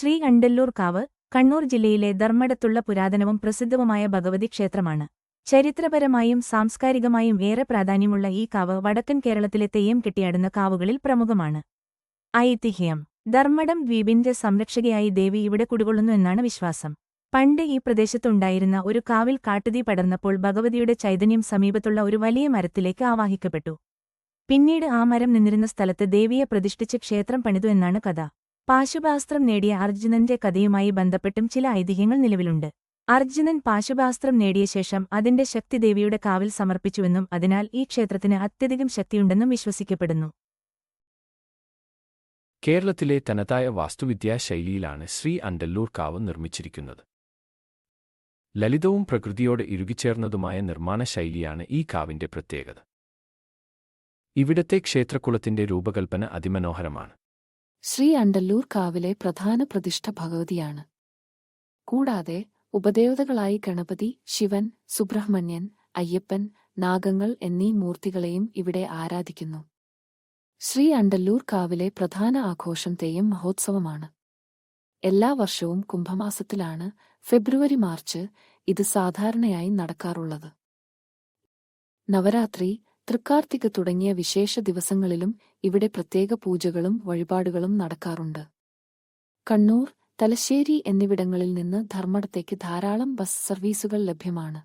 ശ്രീ അണ്ടല്ലൂർ കാവ് കണ്ണൂർ ജില്ലയിലെ ധർമ്മടത്തുള്ള പുരാതനവും പ്രസിദ്ധവുമായ ഭഗവതി ക്ഷേത്രമാണ്. ചരിത്രപരമായും സാംസ്കാരികമായും ഏറെ പ്രാധാന്യമുള്ള ഈ കാവ് വടക്കൻ കേരളത്തിലെ തെയ്യം കെട്ടിയാടുന്ന കാവുകളിൽ പ്രമുഖമാണ്. ഐതിഹ്യം: ധർമ്മടം ദ്വീപിന്റെ സംരക്ഷകയായി ദേവി ഇവിടെ കുടികൊള്ളുന്നു എന്നാണ് വിശ്വാസം. പണ്ട് ഈ പ്രദേശത്തുണ്ടായിരുന്ന ഒരു കാവിൽ കാട്ടുതീ പടർന്നപ്പോൾ ഭഗവതിയുടെ ചൈതന്യം സമീപത്തുള്ള ഒരു വലിയ മരത്തിലേക്ക് ആവാഹിക്കപ്പെട്ടു. പിന്നീട് ആ മരം നിന്നിരുന്ന സ്ഥലത്ത് ദേവിയെ പ്രതിഷ്ഠിച്ച് ക്ഷേത്രം പണിതു എന്നാണ് കഥ. പാശുപാസ്ത്രം നേടിയ അർജുനന്റെ കഥയുമായി ബന്ധപ്പെട്ടും ചില ഐതിഹ്യങ്ങൾ നിലവിലുണ്ട്. അർജുനൻ പാശുപാസ്ത്രം നേടിയ ശേഷം അതിന്റെ ശക്തി ദേവിയുടെ കാവിൽ സമർപ്പിച്ചുവെന്നും അതിനാൽ ഈ ക്ഷേത്രത്തിന് അത്യധികം ശക്തിയുണ്ടെന്നും വിശ്വസിക്കപ്പെടുന്നു. കേരളത്തിലെ തനതായ വാസ്തുവിദ്യാ ശൈലിയിലാണ് ശ്രീ അണ്ടല്ലൂർ കാവ് നിർമ്മിച്ചിരിക്കുന്നത്. ലളിതവും പ്രകൃതിയോട് ഇഴുകിച്ചേർന്നതുമായ നിർമ്മാണ ശൈലിയാണ് ഈ കാവിന്റെ പ്രത്യേകത. ഇവിടത്തെ ക്ഷേത്രക്കുളത്തിന്റെ രൂപകൽപ്പന അതിമനോഹരമാണ്. ശ്രീ അണ്ടല്ലൂർ കാവിലെ പ്രധാന പ്രതിഷ്ഠ ഭഗവതിയാണ്. കൂടാതെ ഉപദേവതകളായി ഗണപതി, ശിവൻ, സുബ്രഹ്മണ്യൻ, അയ്യപ്പൻ, നാഗങ്ങൾ എന്നീ മൂർത്തികളെയും ഇവിടെ ആരാധിക്കുന്നു. ശ്രീ അണ്ടല്ലൂർ കാവിലെ പ്രധാന ആഘോഷം തെയ്യം മഹോത്സവമാണ്. എല്ലാ വർഷവും കുംഭമാസത്തിലാണ്, ഫെബ്രുവരി-മാർച്ച് ഇത് സാധാരണയായി നടക്കാറുള്ളത്. നവരാത്രി, തൃക്കാർത്തിക തുടങ്ങിയ വിശേഷ ദിവസങ്ങളിലും ഇവിടെ പ്രത്യേക പൂജകളും വഴിപാടുകളും നടക്കാറുണ്ട്. കണ്ണൂർ, തലശ്ശേരി എന്നിവിടങ്ങളിൽ നിന്ന് ധർമ്മടത്തേക്ക് ധാരാളം ബസ് സർവീസുകൾ ലഭ്യമാണ്.